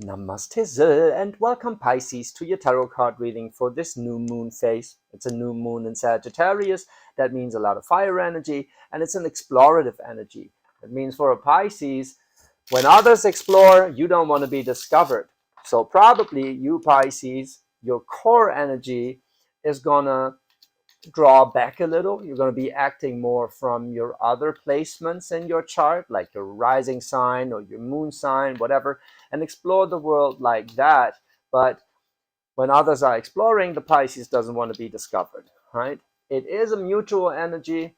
Namaste and welcome Pisces to your tarot card reading for this new moon phase. It's a new moon in Sagittarius. That means a lot of fire energy and it's an explorative energy. That means for a Pisces, when others explore, you don't want to be discovered. So probably you Pisces, your core energy is gonna draw back a little. You're going to be acting more from your other placements in your chart, like your rising sign or your moon sign, whatever, and explore the world like that. But when others are exploring, the Pisces doesn't want to be discovered, right? It is a mutual energy.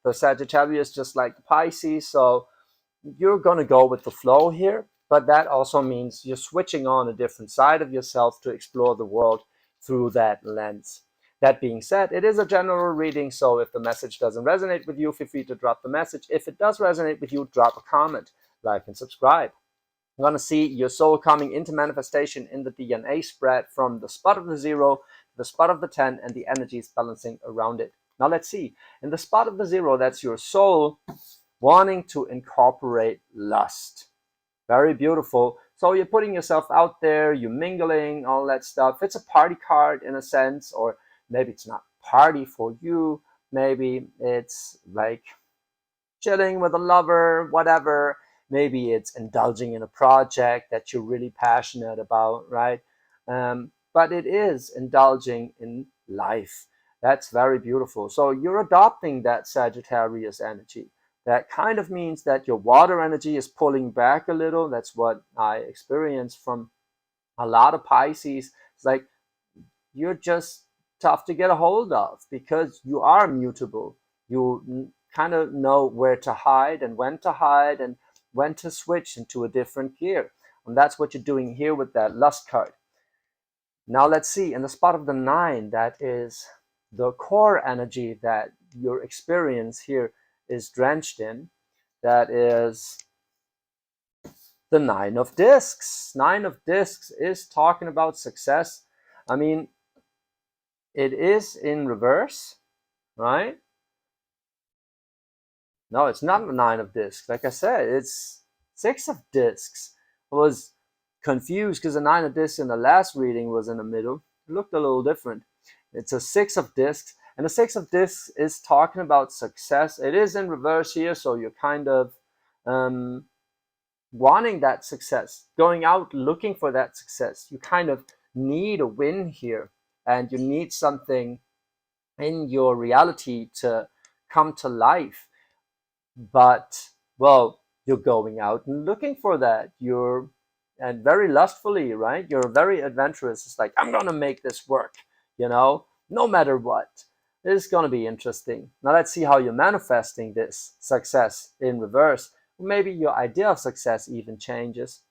The Sagittarius just like the Pisces, so you're going to go with the flow here, but that also means you're switching on a different side of yourself to explore the world through that lens. That being said, it is a general reading, so if the message doesn't resonate with you, feel free to drop the message. If it does resonate with you, drop a comment, like, and subscribe. You're going to see your soul coming into manifestation in the DNA spread from the spot of the 0 to the spot of the 10, and the energies balancing around it. Now let's see. In the spot of the 0, that's your soul wanting to incorporate lust. Very beautiful. So you're putting yourself out there, you're mingling, all that stuff. It's a party card in a sense, or maybe it's not party for you. Maybe it's like chilling with a lover, whatever. Maybe it's indulging in a project that you're really passionate about, right? But it is indulging in life. That's very beautiful. So you're adopting that Sagittarius energy. That kind of means that your water energy is pulling back a little. That's what I experience from a lot of Pisces. It's like you're just tough to get a hold of because you are mutable. You kind of know where to hide and when to switch into a different gear. And that's what you're doing here with that lust card. Now let's see, in the spot of the 9, that is the core energy that your experience here is drenched in. That is the 9 of discs. 9 of discs is talking about success. I mean, it is in reverse, right? No, it's not the 9 of discs. Like I said, it's 6 of discs. I was confused because the 9 of discs in the last reading was in the middle. It looked a little different. It's a 6 of discs, and the 6 of discs is talking about success. It is in reverse here, so you're kind of wanting that success, going out looking for that success. You kind of need a win here, and you need something in your reality to come to life. But, well, you're going out and looking for that. And very lustfully, right? You're very adventurous. It's like, I'm going to make this work, no matter what. It's going to be interesting. Now let's see how you're manifesting this success in reverse. Maybe your idea of success even changes.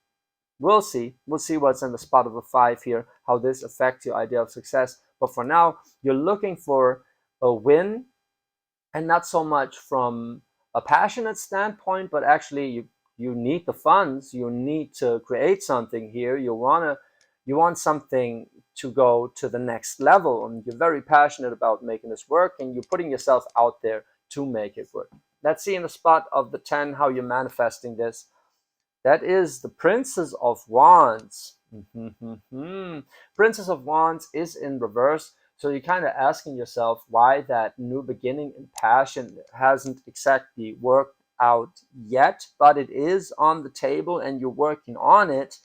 We'll see. We'll see what's in the spot of a 5 here, how this affects your idea of success. But for now, you're looking for a win, and not so much from a passionate standpoint, but actually you need the funds. You need to create something here. You want something to go to the next level, and you're very passionate about making this work, and you're putting yourself out there to make it work. Let's see in the spot of the 10 how you're manifesting this. That is the Princess of Wands. Princess of Wands is in reverse. So you're kind of asking yourself why that new beginning in passion hasn't exactly worked out yet, but it is on the table and you're working on it.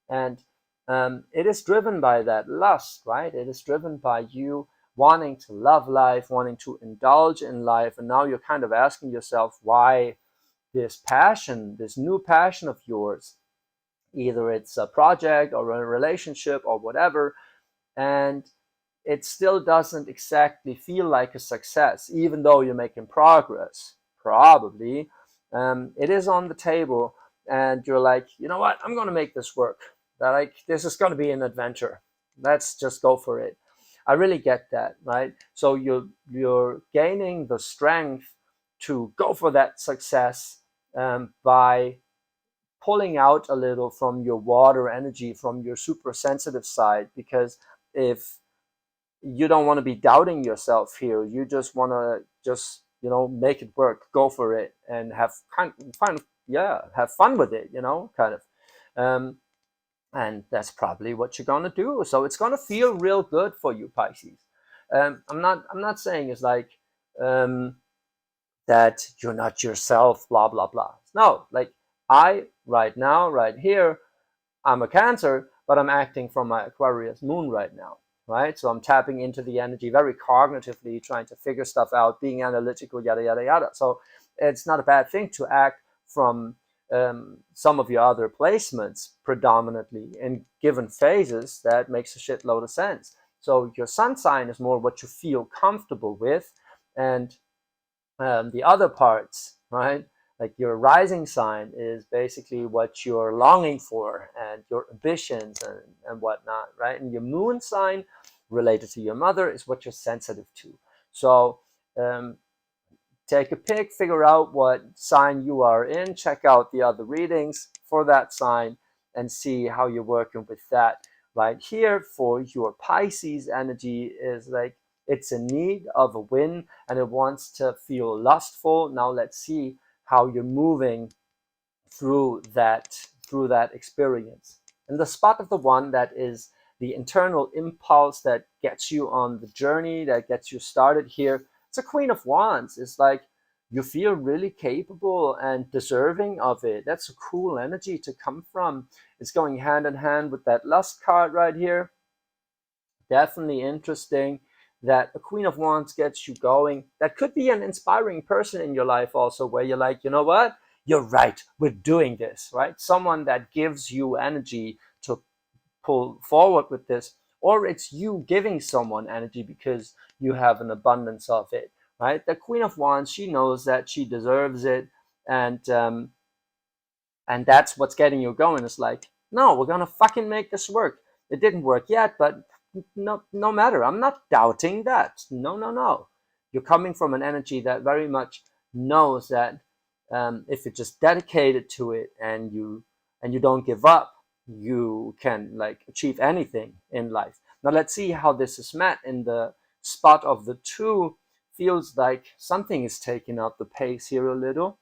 And it is driven by that lust, right? It is driven by you wanting to love life, wanting to indulge in life. And now you're kind of asking yourself why this passion, this new passion of yours, either it's a project or a relationship or whatever, and it still doesn't exactly feel like a success, even though you're making progress, probably. It is on the table, and you're like, you know what, I'm going to make this work. Like, this is going to be an adventure. Let's just go for it. I really get that, right? So you're gaining the strength to go for that success by pulling out a little from your water energy, from your super sensitive side, because if you don't want to be doubting yourself here, you just want to make it work, go for it, and have fun with it, kind of. And that's probably what you're gonna do. So it's gonna feel real good for you, Pisces. I'm not saying it's like um, that you're not yourself, blah blah blah. No, like I right now, right here, I'm a Cancer, but I'm acting from my Aquarius moon right now, right? So I'm tapping into the energy very cognitively, trying to figure stuff out, being analytical, yada yada yada. So it's not a bad thing to act from some of your other placements predominantly in given phases. That makes a shitload of sense. So your sun sign is more what you feel comfortable with, and the other parts, right? Like your rising sign is basically what you're longing for and your ambitions and whatnot, right? And your moon sign, related to your mother, is what you're sensitive to. So um, take a pick, figure out what sign you are in, check out the other readings for that sign, and see how you're working with that. Right here for your Pisces energy is like it's in need of a win and it wants to feel lustful. Now let's see how you're moving through that experience. And the spot of the one that is the internal impulse that gets you on the journey, that gets you started here, it's a Queen of Wands. It's like you feel really capable and deserving of it. That's a cool energy to come from. It's going hand in hand with that lust card right here. Definitely interesting that a Queen of Wands gets you going. That could be an inspiring person in your life also, where you're like, you know what? You're right. We're doing this, right? Someone that gives you energy to pull forward with this, or it's you giving someone energy because you have an abundance of it, right? The Queen of Wands, she knows that she deserves it, and that's what's getting you going. It's like, no, we're gonna fucking make this work. It didn't work yet, but no matter. I'm not doubting that. No, no, no. You're coming from an energy that very much knows that if you're just dedicated to it and you don't give up, you can like achieve anything in life. Now let's see how this is met in the spot of the two. Feels like something is taking up the pace here a little.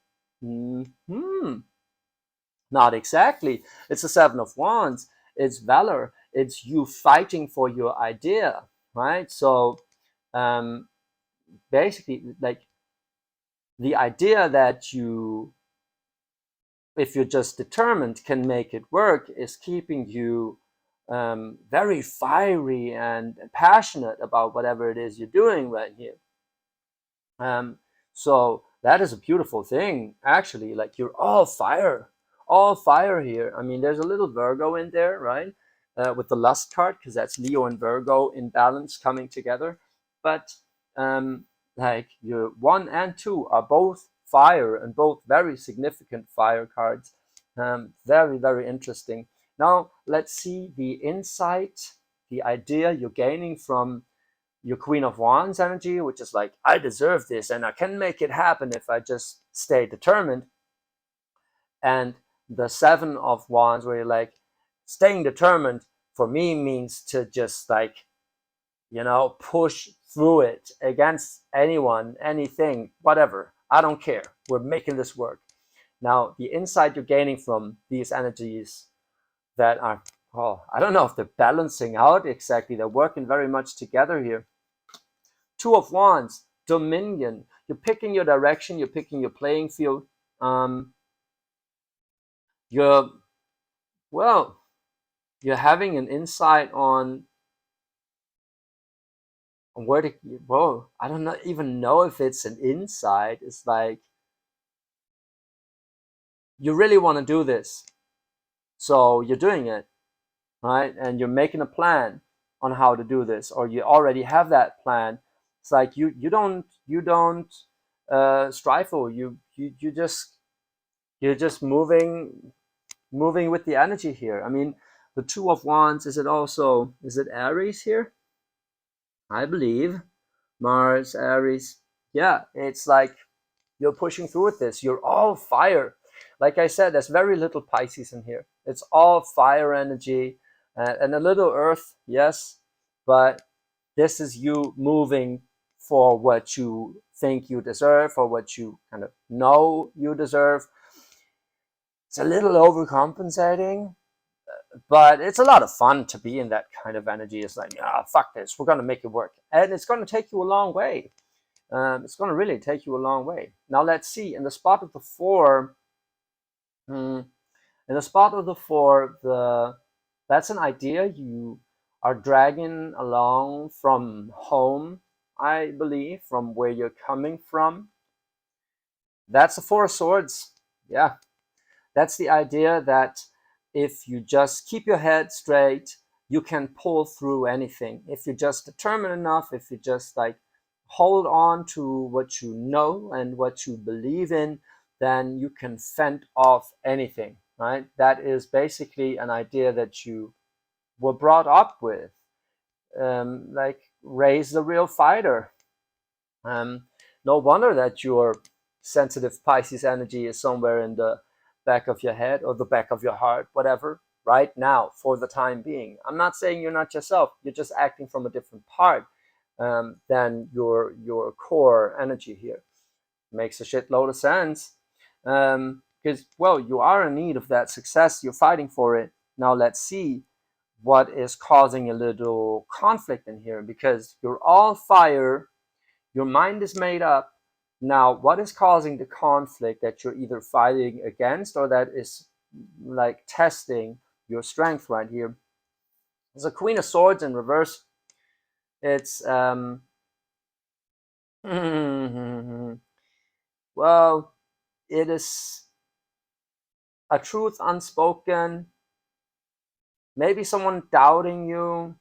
Not exactly. It's the Seven of Wands. It's valor. It's you fighting for your idea, right? So um, basically, like the idea that you, if you're just determined, can make it work is keeping you very fiery and passionate about whatever it is you're doing right here. Um, so that is a beautiful thing, actually. Like you're all fire here. I mean, there's a little Virgo in there, right? With the lust card, because that's Leo and Virgo in balance coming together. But um, like your one and two are both fire and both very significant fire cards. Very, very interesting. Now let's see the insight, the idea you're gaining from your Queen of Wands energy, which is like, I deserve this and I can make it happen if I just stay determined. And the Seven of Wands, where you're like, staying determined for me means to just like, push through it against anyone, anything, whatever. I don't care. We're making this work. Now, the insight you're gaining from these energies that are, oh, I don't know if they're balancing out exactly. They're working very much together here. Two of Wands, dominion. You're picking your direction. You're picking your playing field. You're well. You're having an insight on where to. Whoa, I don't even know if it's an insight. It's like you really want to do this, so you're doing it, right? And you're making a plan on how to do this, or you already have that plan. It's like you don't strive for you just you're just moving with the energy here. I mean, the Two of Wands, is it Aries here? I believe. Mars, Aries. Yeah, it's like you're pushing through with this. You're all fire. Like I said, there's very little Pisces in here. It's all fire energy and a little earth, yes, but this is you moving for what you think you deserve, or what you kind of know you deserve. It's a little overcompensating, But it's a lot of fun to be in that kind of energy. It's like, ah, fuck this, we're going to make it work. And it's going to take you a long way. It's going to really take you a long way. Now let's see, in the spot of the 4, in the spot of the 4, that's an idea you are dragging along from home, I believe, from where you're coming from. That's the 4 of Swords. Yeah, that's the idea that if you just keep your head straight, you can pull through anything. If you're just determined enough, if you just like hold on to what you know and what you believe in, then you can fend off anything, right? That is basically an idea that you were brought up with. Like, raise the real fighter. No wonder that your sensitive Pisces energy is somewhere in the back of your head or the back of your heart, whatever, right now, for the time being. I'm not saying you're not yourself, you're just acting from a different part than your core energy here. Makes a shitload of sense. Because, well, you are in need of that success, you're fighting for it. Now let's see what is causing a little conflict in here, because you're all fire, your mind is made up. Now, what is causing the conflict that you're either fighting against or that is like testing your strength right here? There's a Queen of Swords in reverse. It's well, it is a truth unspoken. Maybe someone doubting you.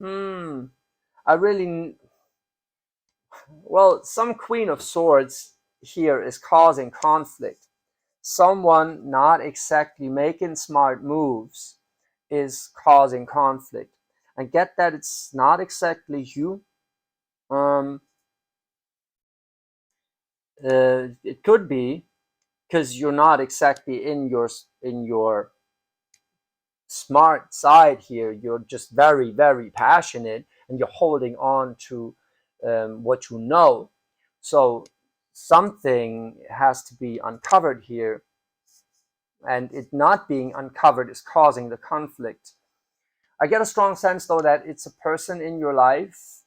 I really, well, some Queen of Swords here is causing conflict. Someone not exactly making smart moves is causing conflict. And get that it's not exactly you. It could be because you're not exactly in your smart side here. You're just very, very passionate, and you're holding on to what you know. So something has to be uncovered here, and it not being uncovered is causing the conflict. I get a strong sense, though, that it's a person in your life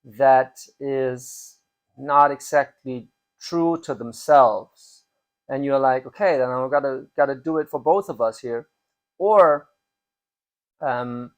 that is not exactly true to themselves, and you're like, okay, then I've gotta do it for both of us here, or um,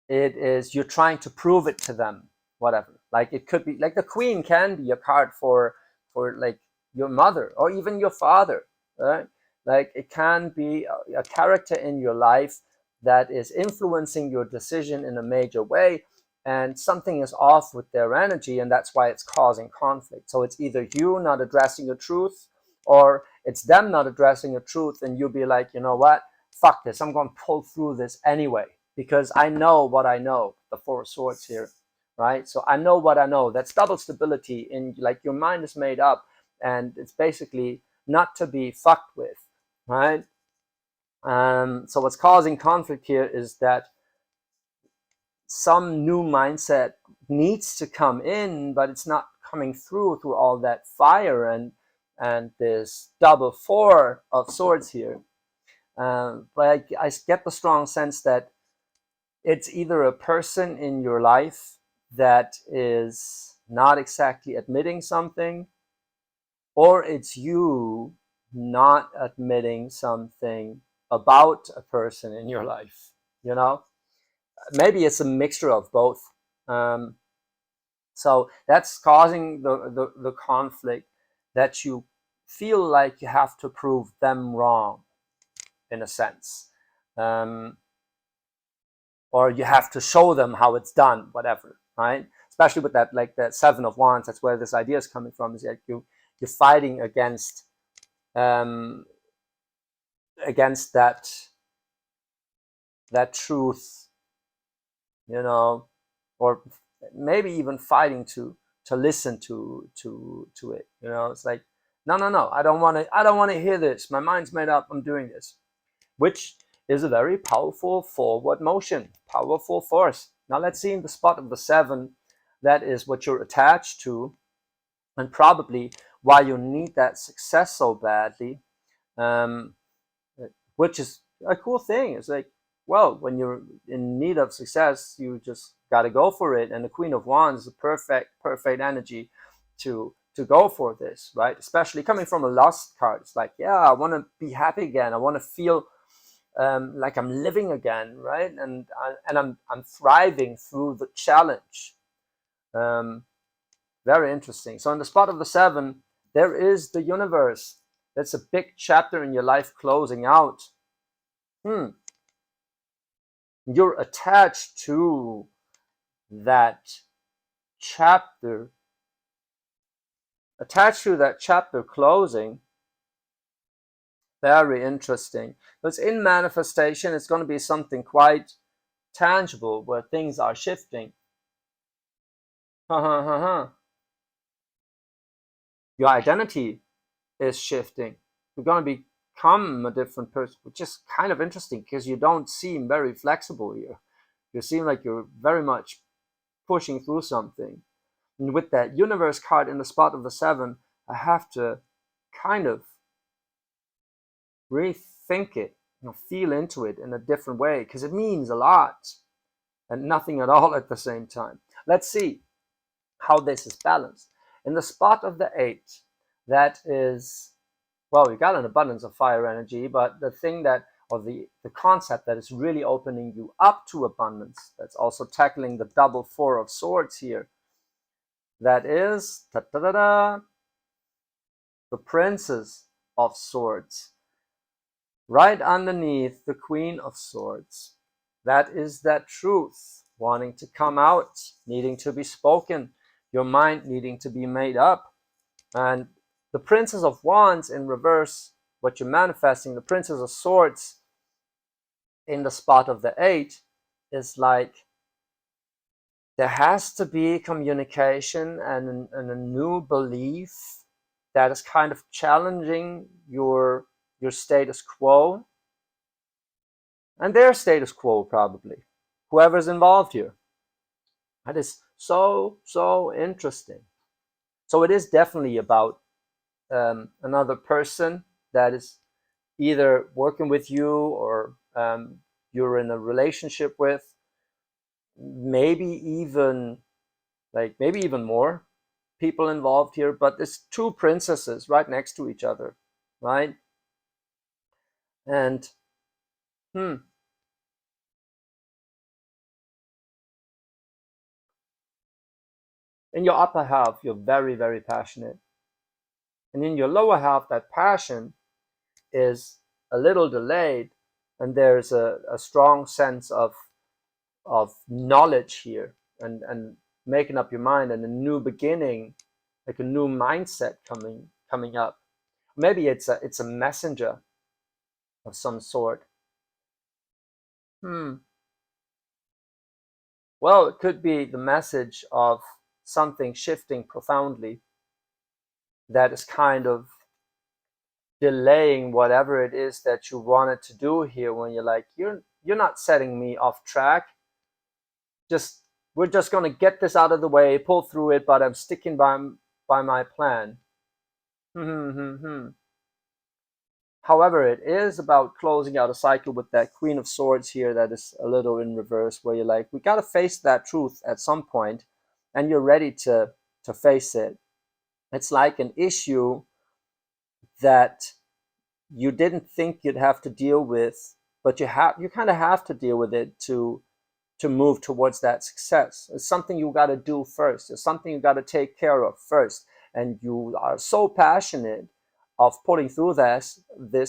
it is you're trying to prove it to them, whatever. Like, it could be like the Queen can be a card for like your mother or even your father, right? Like, it can be a character in your life that is influencing your decision in a major way, and something is off with their energy, and that's why it's causing conflict. So it's either you not addressing your truth, or it's them not addressing your truth, and you'll be like, you know what, fuck this, I'm going to pull through this anyway, because I know what I know, the 4 of Swords here, right? So I know what I know. That's double stability in, like, your mind is made up, and it's basically not to be fucked with, right? So what's causing conflict here is that some new mindset needs to come in, but it's not coming through all that fire and this double 4 of Swords here. But I get the strong sense that it's either a person in your life that is not exactly admitting something, or it's you not admitting something about a person in your life. You know, maybe it's a mixture of both. Um, so that's causing the conflict, that you feel like you have to prove them wrong, in a sense. Or you have to show them how it's done, whatever, right? Especially with that, like the 7 of Wands, that's where this idea is coming from. Is that you're fighting um, against that truth, you know, or maybe even fighting to listen to it. You know, it's like, no, I don't want to hear this. My mind's made up. I'm doing this, which is a very powerful forward motion, powerful force. Now let's see in the spot of the 7, that is what you're attached to, and probably why you need that success so badly, which is a cool thing. It's like, well, when you're in need of success, you just got to go for it. And the Queen of Wands is a perfect energy to go for this, right? Especially coming from a lost card. It's like, yeah, I want to be happy again. I want to feel like I'm living again, right? And I'm thriving through the challenge. Very interesting. So in the spot of the 7, there is the universe. That's a big chapter in your life closing out. You're attached to that chapter, closing. Very interesting. Because in manifestation, it's going to be something quite tangible where things are shifting. Your identity is shifting. You're going to become a different person, which is kind of interesting because you don't seem very flexible here. You seem like you're very much pushing through something. And with that universe card in the spot of the 7, I have to kind of rethink it, feel into it in a different way because it means a lot and nothing at all at the same time. Let's see how this is balanced. In the spot of the 8, that is, well, you got an abundance of fire energy, but the thing that, or the concept that is really opening you up to abundance, that's also tackling the double 4 of swords here, that is the Princess of Swords. Right underneath the Queen of Swords. That is that truth wanting to come out, needing to be spoken, your mind needing to be made up. And the Princess of Wands in reverse, what you're manifesting, the Princess of Swords in the spot of the 8, is like there has to be communication and a new belief that is kind of challenging your status quo and their status quo, probably whoever's involved here. That is so interesting. So it is definitely about another person that is either working with you or you're in a relationship with, maybe even more people involved here, but it's 2 princesses right next to each other, right? And in your upper half, you're very passionate, and in your lower half, that passion is a little delayed, and there's a strong sense of knowledge here, and making up your mind, and a new beginning, like a new mindset coming up. Maybe it's a messenger of some sort. Well, it could be the message of something shifting profoundly that is kind of delaying whatever it is that you wanted to do here, when you're like, you're not setting me off track. We're just going to get this out of the way, pull through it, but I'm sticking by my plan. However, it is about closing out a cycle with that Queen of Swords here that is a little in reverse, where you're like, we got to face that truth at some point, and you're ready to face it. It's like an issue that you didn't think you'd have to deal with, but you kind of have to deal with it to move towards that success. It's something you got to do first. It's something you got to take care of first. And you are so passionate of putting through this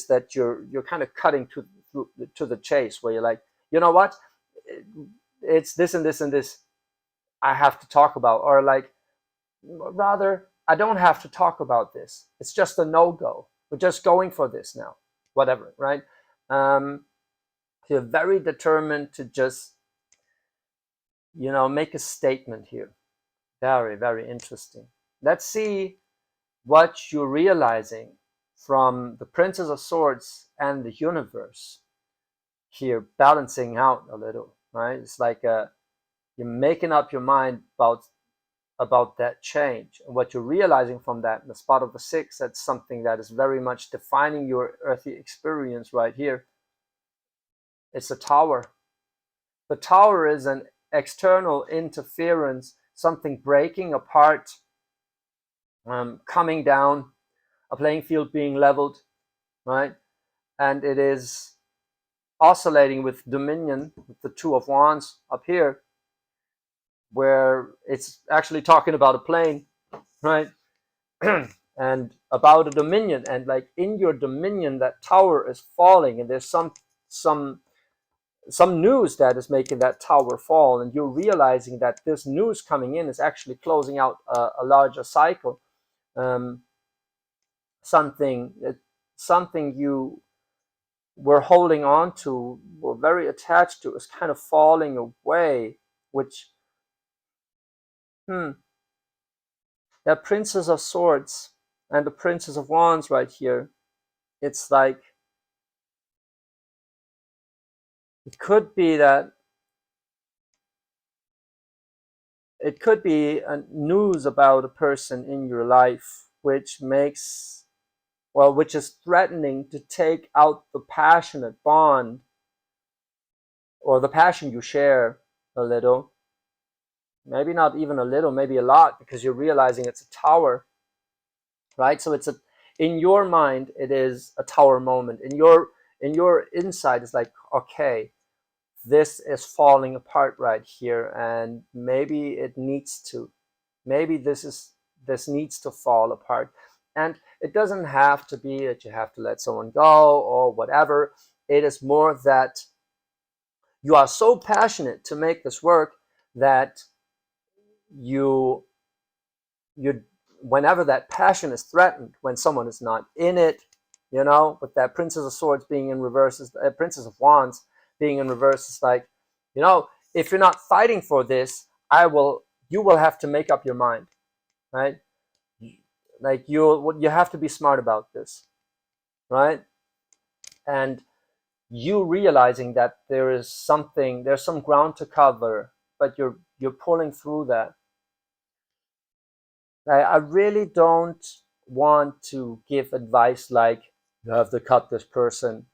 that you're kind of cutting to the chase, where you're like, you know what? It's this and this and this I have to talk about, or like, rather, I don't have to talk about this. It's just a no-go. We're just going for this now, whatever, right? You're very determined to just, make a statement here. Very interesting. Let's see what you're realizing from the Princess of Swords and the universe here, balancing out a little, right? It's like you're making up your mind about that change, and what you're realizing from that in the spot of the 6, that's something that is very much defining your earthy experience right here. It's a tower. The tower is an external interference, something breaking apart, coming down, a playing field being leveled, right? And it is oscillating with dominion, with the Two of Wands up here, where it's actually talking about a plane, right? And about a dominion, and like in your dominion, that tower is falling, and there's some news that is making that tower fall, and you're realizing that this news coming in is actually closing out a larger cycle. Um, something something you were holding on to, were very attached to, is kind of falling away, which that Princess of Swords and the Princess of Wands right here, it's like it could be that it could be a news about a person in your life which makes, well, which is threatening to take out the passionate bond or the passion you share a little. Maybe not even a little, maybe a lot, because you're realizing it's a tower, right? So it's a, in your mind, it is a tower moment. In your inside, it's like, okay, this is falling apart right here, and maybe it needs to. Maybe this needs to fall apart. And it doesn't have to be that you have to let someone go or whatever. It is more that you are so passionate to make this work that you whenever that passion is threatened, when someone is not in it, you know, with that Princess of Swords being in reverse, Princess of Wands being in reverse, it's like, you know, if you're not fighting for this, you will have to make up your mind, right? Like you have to be smart about this, right? And you realizing that there's some ground to cover, but you're pulling through that. I really don't want to give advice like you have to cut this person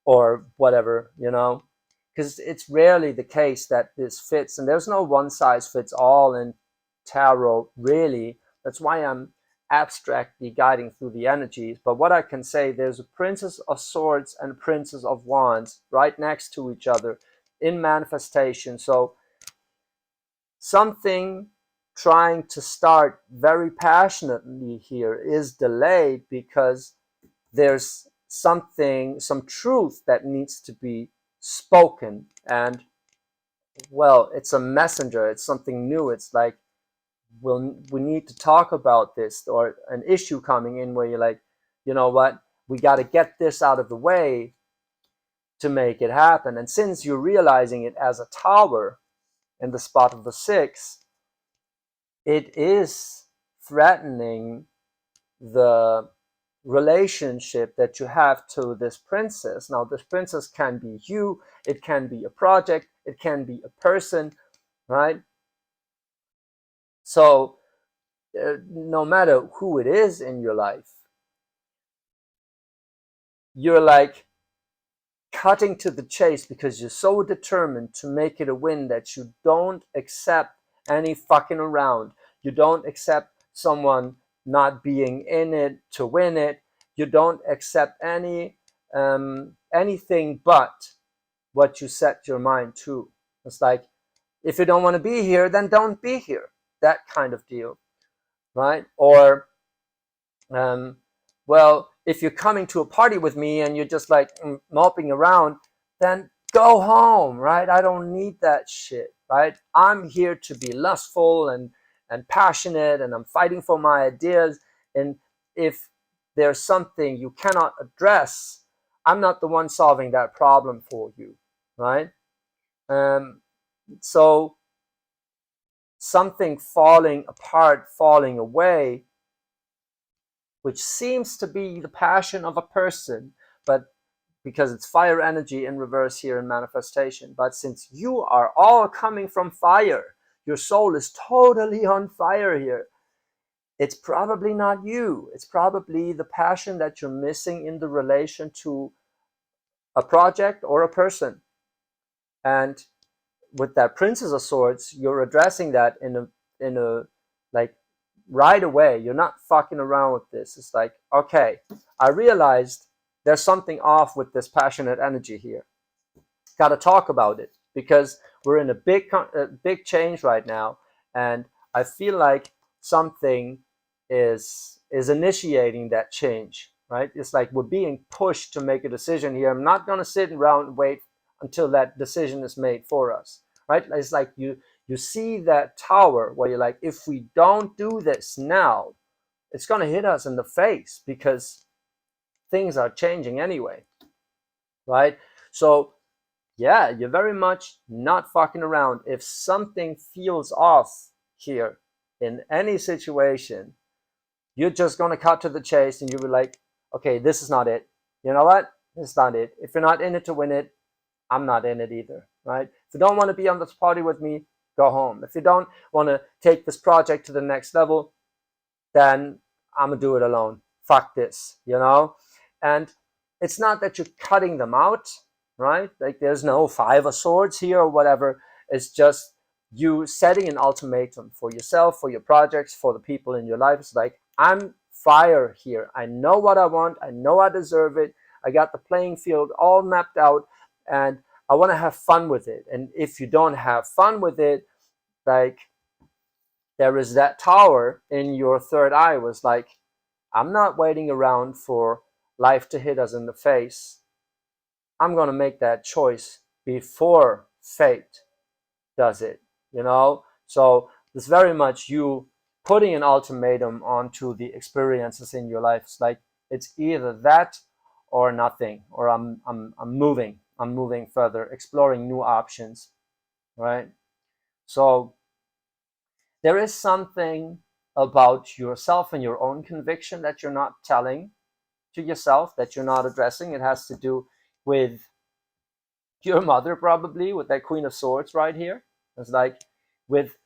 or whatever, you know, because it's rarely the case that this fits, and there's no one size fits all in tarot, really. That's why I'm abstractly guiding through the energies. But what I can say, there's a Princess of Swords and a Princess of Wands right next to each other in manifestation. So something trying to start very passionately here is delayed because there's some truth that needs to be spoken. And well, it's a messenger, it's something new. It's like, we need to talk about this, or an issue coming in where you're like, you know what, we got to get this out of the way to make it happen. And since you're realizing it as a tower in the spot of the 6, it is threatening the relationship that you have to this princess. Now, this princess can be you, it can be a project, it can be a person, right? So no matter who it is in your life, you're like cutting to the chase because you're so determined to make it a win that you don't accept any fucking around. You don't accept someone not being in it to win it. You don't accept anything but what you set your mind to. It's like, if you don't want to be here, then don't be here. That kind of deal, right? Or well, if you're coming to a party with me and you're just like moping around, then go home, right? I don't need that shit, right? I'm here to be lustful and passionate, and I'm fighting for my ideas. And if there's something you cannot address, I'm not the one solving that problem for you, right? So something falling apart, falling away, which seems to be the passion of a person, but because it's fire energy in reverse here in manifestation. But since you are all coming from fire, your soul is totally on fire here. It's probably not you. It's probably the passion that you're missing in the relation to a project or a person, And with that Princess of Swords, you're addressing that in a like right away. You're not fucking around with this. It's like, okay, I realized there's something off with this passionate energy here. Got to talk about it, because we're in a big change right now, and I feel like something is initiating that change. Right? It's like we're being pushed to make a decision here. I'm not going to sit around and wait until that decision is made for us. Right? It's like you see that tower where you're like, if we don't do this now, it's going to hit us in the face, because things are changing anyway. Right? So yeah, you're very much not fucking around. If something feels off here in any situation, you're just going to cut to the chase, and you'll be like, okay, this is not it. You know what? It's not it. If you're not in it to win it, I'm not in it either, right? If you don't want to be on this party with me, go home. If you don't want to take this project to the next level, then I'm going to do it alone. Fuck this, you know? And it's not that you're cutting them out, right? Like there's no 5 of Swords here or whatever. It's just you setting an ultimatum for yourself, for your projects, for the people in your life. It's like, I'm fire here. I know what I want. I know I deserve it. I got the playing field all mapped out, and I want to have fun with it. And if you don't have fun with it, like there is that tower in your third eye was like, I'm not waiting around for life to hit us in the face. I'm going to make that choice before fate does it, you know? So it's very much you putting an ultimatum onto the experiences in your life. It's like, it's either that or nothing, or I'm moving further, exploring new options, right? So there is something about yourself and your own conviction that you're not telling to yourself, that you're not addressing. It has to do with your mother, probably, with that Queen of Swords right here. It's like with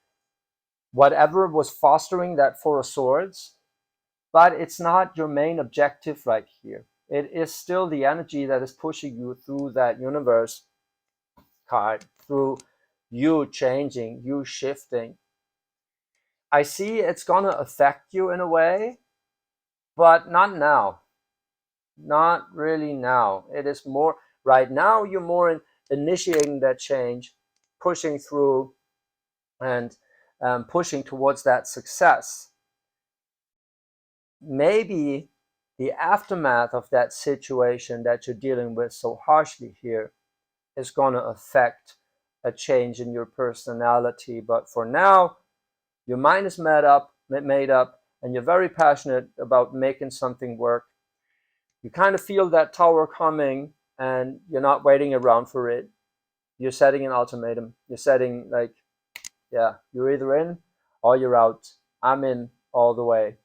whatever was fostering that Four of Swords, but it's not your main objective right here. It is still the energy that is pushing you through that universe card, through you changing, you shifting. I see it's going to affect you in a way, but not now. Not really now. It is more right now. You're more in initiating that change, pushing through, and pushing towards that success. Maybe the aftermath of that situation that you're dealing with so harshly here is going to affect a change in your personality. But for now, your mind is made up, and you're very passionate about making something work. You kind of feel that tower coming, and you're not waiting around for it. You're setting an ultimatum. You're setting like, yeah, you're either in or you're out. I'm in all the way.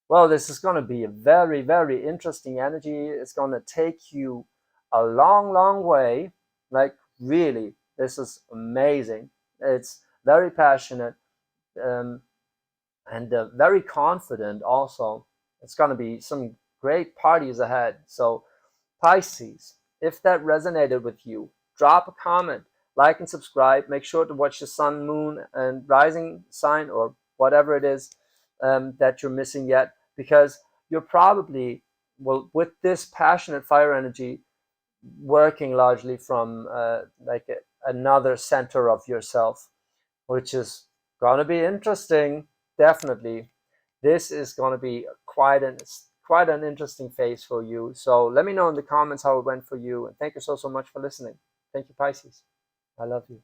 Well, this is going to be a very, very interesting energy. It's going to take you a long, long way. Like, really, this is amazing. It's very passionate, um, and very confident also. It's going to be some great parties ahead. So, Pisces, if that resonated with you, drop a comment, like and subscribe. Make sure to watch the sun, moon, and rising sign, or whatever it is that you're missing yet, because you're probably, well, with this passionate fire energy, working largely from another center of yourself, which is going to be interesting. Definitely, this is going to be quite an interesting phase for you. So let me know in the comments how it went for you, and thank you so much for listening. Thank you, Pisces. I love you.